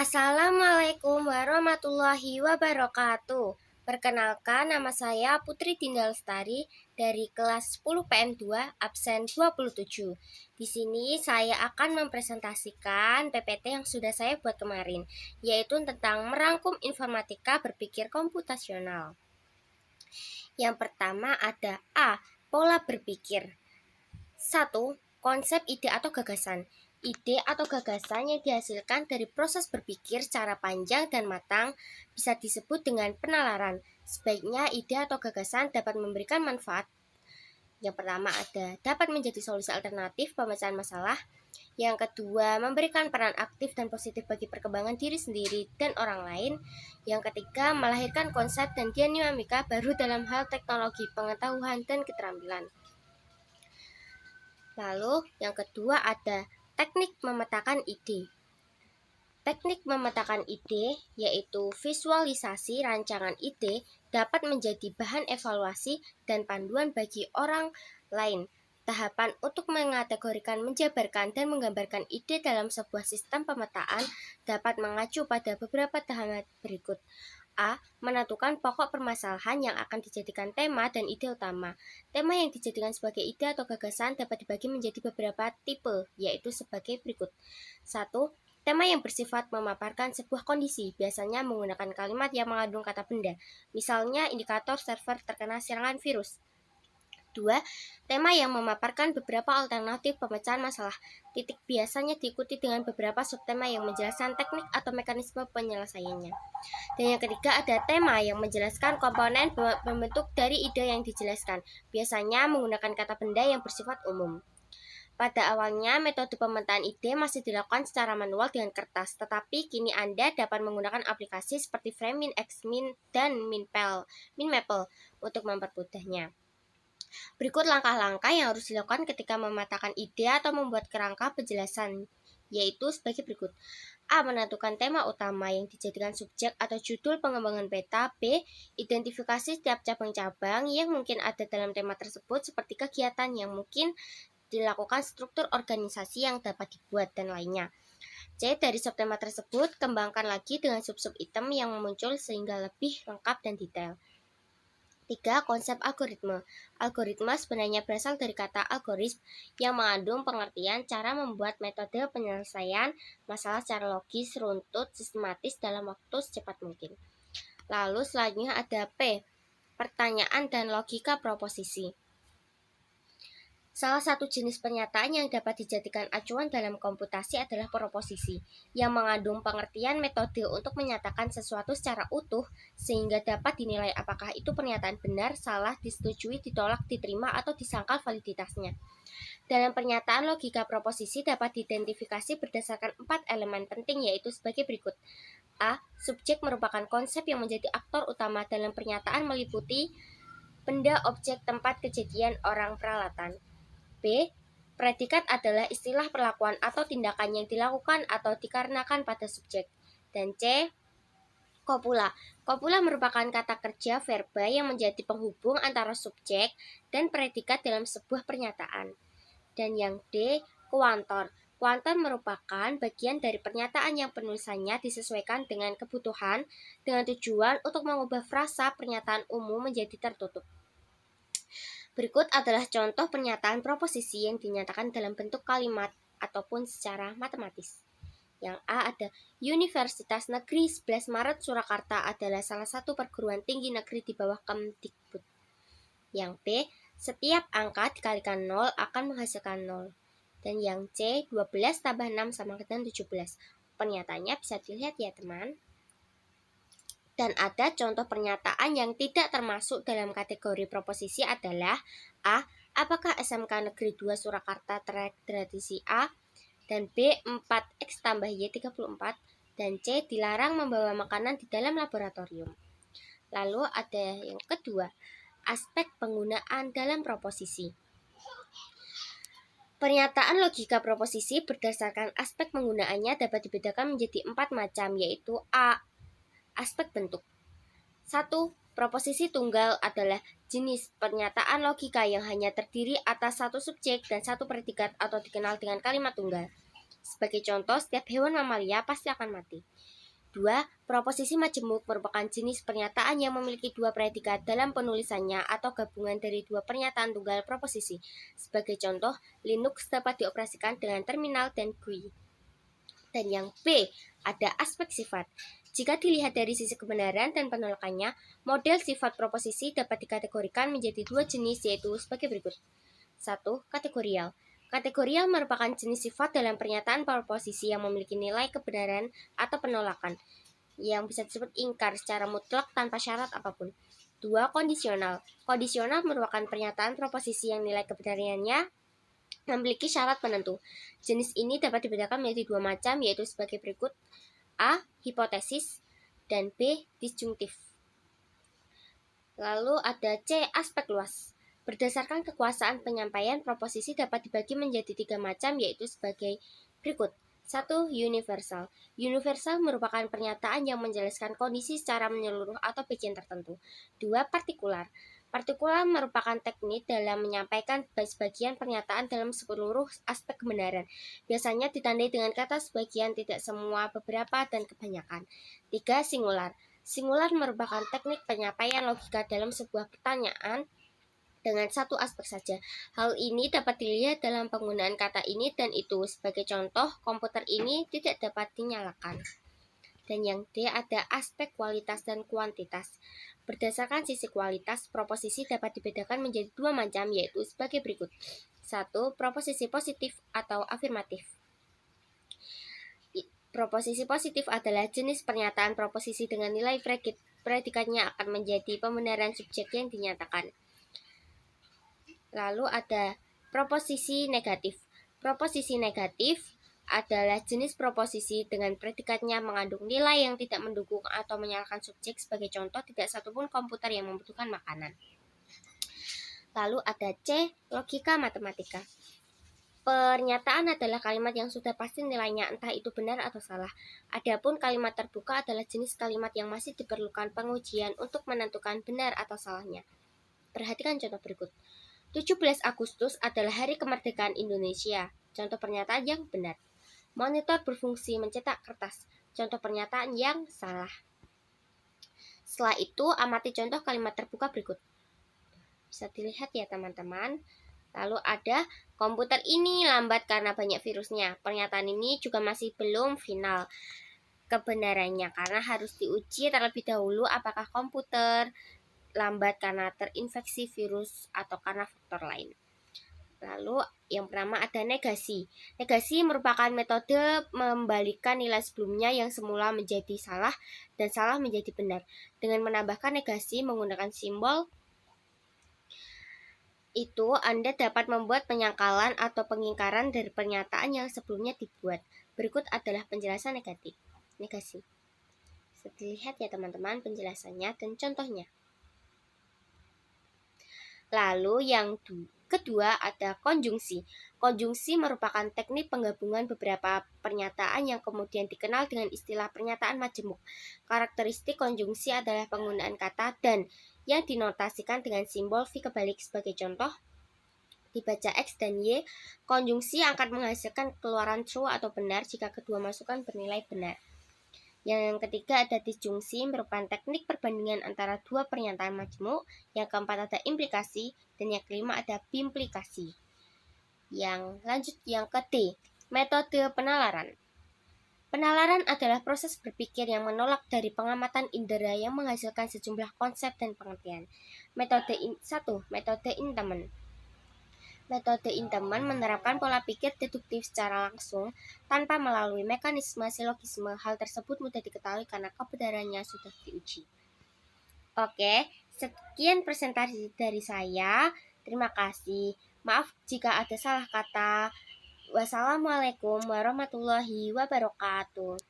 Assalamualaikum warahmatullahi wabarakatuh. Perkenalkan, nama saya Putri Dinda Lestari dari kelas 10 PN2 absen 27. Di sini saya akan mempresentasikan PPT yang sudah saya buat kemarin, yaitu tentang merangkum informatika berpikir komputasional. Yang pertama ada A. Pola berpikir. 1. Konsep ide atau gagasan. Ide atau gagasan yang dihasilkan dari proses berpikir secara panjang dan matang bisa disebut dengan penalaran. Sebaiknya ide atau gagasan dapat memberikan manfaat. Yang pertama ada dapat menjadi solusi alternatif pemecahan masalah. Yang kedua, memberikan peran aktif dan positif bagi perkembangan diri sendiri dan orang lain. Yang ketiga, melahirkan konsep dan dinamika baru dalam hal teknologi, pengetahuan, dan keterampilan. Lalu yang kedua ada teknik memetakan ide. Teknik memetakan ide yaitu visualisasi rancangan ide dapat menjadi bahan evaluasi dan panduan bagi orang lain. Tahapan untuk mengategorikan, menjabarkan, dan menggambarkan ide dalam sebuah sistem pemetaan dapat mengacu pada beberapa tahapan berikut. A. Menentukan pokok permasalahan yang akan dijadikan tema dan ide utama. Tema yang dijadikan sebagai ide atau gagasan dapat dibagi menjadi beberapa tipe, yaitu sebagai berikut. 1. Tema yang bersifat memaparkan sebuah kondisi, biasanya menggunakan kalimat yang mengandung kata benda, misalnya indikator server terkena serangan virus. 2. Tema yang memaparkan beberapa alternatif pemecahan masalah. Titik biasanya diikuti dengan beberapa subtema yang menjelaskan teknik atau mekanisme penyelesaiannya. Dan yang ketiga ada tema yang menjelaskan komponen pembentuk dari ide yang dijelaskan, biasanya menggunakan kata benda yang bersifat umum. Pada awalnya, metode pemetaan ide masih dilakukan secara manual dengan kertas, tetapi kini Anda dapat menggunakan aplikasi seperti Frame, Xmin, dan Minmaple untuk mempermudahnya. Berikut langkah-langkah yang harus dilakukan ketika memetakan ide atau membuat kerangka penjelasan, yaitu sebagai berikut. A. Menentukan tema utama yang dijadikan subjek atau judul pengembangan beta. B. Identifikasi setiap cabang-cabang yang mungkin ada dalam tema tersebut seperti kegiatan yang mungkin dilakukan, struktur organisasi yang dapat dibuat, dan lainnya. C. Dari subtema tersebut, kembangkan lagi dengan sub-sub item yang muncul sehingga lebih lengkap dan detail. 3. Konsep algoritma. Algoritma sebenarnya berasal dari kata algoritm yang mengandung pengertian cara membuat metode penyelesaian masalah secara logis, runtut, sistematis dalam waktu secepat mungkin. Lalu selanjutnya ada P. Pertanyaan dan logika proposisi. Salah satu jenis pernyataan yang dapat dijadikan acuan dalam komputasi adalah proposisi, yang mengandung pengertian metode untuk menyatakan sesuatu secara utuh, sehingga dapat dinilai apakah itu pernyataan benar, salah, disetujui, ditolak, diterima, atau disangkal validitasnya. Dalam pernyataan, logika proposisi dapat diidentifikasi berdasarkan 4 elemen penting, yaitu sebagai berikut. A. Subjek merupakan konsep yang menjadi aktor utama dalam pernyataan, meliputi benda, objek, tempat, kejadian, orang, peralatan. B. Predikat adalah istilah perlakuan atau tindakan yang dilakukan atau dikarenakan pada subjek. Dan C. Kopula. Kopula merupakan kata kerja verba yang menjadi penghubung antara subjek dan predikat dalam sebuah pernyataan. Dan yang D. Kuantor. Kuantor merupakan bagian dari pernyataan yang penulisannya disesuaikan dengan kebutuhan dengan tujuan untuk mengubah frasa pernyataan umum menjadi tertutup. Berikut adalah contoh pernyataan proposisi yang dinyatakan dalam bentuk kalimat ataupun secara matematis. Yang A ada Universitas Negeri 11 Maret Surakarta adalah salah satu perguruan tinggi negeri di bawah Kemdikbud. Yang B, setiap angka dikalikan 0 akan menghasilkan 0. Dan yang C, 12 tambah 6 sama dengan 17. Pernyataannya bisa dilihat ya teman. Dan ada contoh pernyataan yang tidak termasuk dalam kategori proposisi adalah A. Apakah SMK Negeri 2 Surakarta tradisi A? Dan B. 4X tambah Y 34. Dan C. Dilarang membawa makanan di dalam laboratorium. Lalu ada yang kedua, aspek penggunaan dalam proposisi. Pernyataan logika proposisi berdasarkan aspek penggunaannya dapat dibedakan menjadi 4 macam, yaitu A. Aspek bentuk. 1. Proposisi tunggal adalah jenis pernyataan logika yang hanya terdiri atas satu subjek dan satu predikat atau dikenal dengan kalimat tunggal. Sebagai contoh, setiap hewan mamalia pasti akan mati. 2. Proposisi majemuk merupakan jenis pernyataan yang memiliki dua predikat dalam penulisannya atau gabungan dari dua pernyataan tunggal proposisi. Sebagai contoh, Linux dapat dioperasikan dengan terminal dan GUI. Dan yang B, ada aspek sifat. Jika dilihat dari sisi kebenaran dan penolakannya, model sifat proposisi dapat dikategorikan menjadi dua jenis, yaitu sebagai berikut. 1. Kategorial. Kategorial merupakan jenis sifat dalam pernyataan proposisi yang memiliki nilai kebenaran atau penolakan, yang bisa disebut ingkar secara mutlak tanpa syarat apapun. 2. Kondisional. Kondisional merupakan pernyataan proposisi yang nilai kebenarannya memiliki syarat penentu. Jenis ini dapat dibedakan menjadi dua macam, yaitu sebagai berikut. A. Hipotesis dan B. Disjungtif. Lalu ada C. Aspek luas. Berdasarkan kekuasaan penyampaian, proposisi dapat dibagi menjadi tiga macam, yaitu sebagai berikut. 1. Universal. Universal merupakan pernyataan yang menjelaskan kondisi secara menyeluruh atau bagian tertentu. 2. Partikular. Partikular merupakan teknik dalam menyampaikan sebagian pernyataan dalam seluruh aspek kebenaran. Biasanya ditandai dengan kata sebagian, tidak semua, beberapa, dan kebanyakan. 3. Singular. Singular merupakan teknik penyampaian logika dalam sebuah pertanyaan dengan satu aspek saja. Hal ini dapat dilihat dalam penggunaan kata ini dan itu. Sebagai contoh, komputer ini tidak dapat dinyalakan. Dan yang D, ada aspek kualitas dan kuantitas. Berdasarkan sisi kualitas, proposisi dapat dibedakan menjadi dua macam, yaitu sebagai berikut. 1. Proposisi positif atau afirmatif. Proposisi positif adalah jenis pernyataan proposisi dengan nilai predikatnya akan menjadi pembenaran subjek yang dinyatakan. Lalu ada proposisi negatif. Proposisi negatif adalah jenis proposisi dengan predikatnya mengandung nilai yang tidak mendukung atau menyalahkan subjek. Sebagai contoh, tidak satupun komputer yang membutuhkan makanan. Lalu ada C, logika matematika. Pernyataan adalah kalimat yang sudah pasti nilainya, entah itu benar atau salah. Adapun kalimat terbuka adalah jenis kalimat yang masih diperlukan pengujian untuk menentukan benar atau salahnya. Perhatikan contoh berikut. 17 Agustus adalah hari kemerdekaan Indonesia. Contoh pernyataan yang benar. Monitor berfungsi mencetak kertas. Contoh pernyataan yang salah. Setelah itu, amati contoh kalimat terbuka berikut. Bisa dilihat ya teman-teman. Lalu ada komputer ini lambat karena banyak virusnya. Pernyataan ini juga masih belum final kebenarannya karena harus diuji terlebih dahulu apakah komputer lambat karena terinfeksi virus atau karena faktor lain. Lalu yang pertama ada negasi. Negasi merupakan metode membalikan nilai sebelumnya yang semula menjadi salah dan salah menjadi benar. Dengan menambahkan negasi menggunakan simbol itu, Anda dapat membuat penyangkalan atau pengingkaran dari pernyataan yang sebelumnya dibuat. Berikut adalah penjelasan negasi. Bisa dilihat ya teman-teman penjelasannya dan contohnya. Lalu yang kedua ada konjungsi. Konjungsi merupakan teknik penggabungan beberapa pernyataan yang kemudian dikenal dengan istilah pernyataan majemuk. Karakteristik konjungsi adalah penggunaan kata dan yang dinotasikan dengan simbol V kebalik. Sebagai contoh, dibaca X dan Y, konjungsi akan menghasilkan keluaran true atau benar jika kedua masukan bernilai benar. Yang ketiga ada disjungsi, merupakan teknik perbandingan antara dua pernyataan majemuk. Yang keempat ada implikasi, dan yang kelima ada bimplikasi. Yang lanjut yang ke D, metode penalaran. Penalaran adalah proses berpikir yang menolak dari pengamatan indera yang menghasilkan sejumlah konsep dan pengertian. Metode 1. Metode Inteman. Metode Inteman menerapkan pola pikir deduktif secara langsung tanpa melalui mekanisme silogisme. Hal tersebut mudah diketahui karena kebenarannya sudah diuji. Oke, sekian presentasi dari saya. Terima kasih. Maaf jika ada salah kata. Wassalamualaikum warahmatullahi wabarakatuh.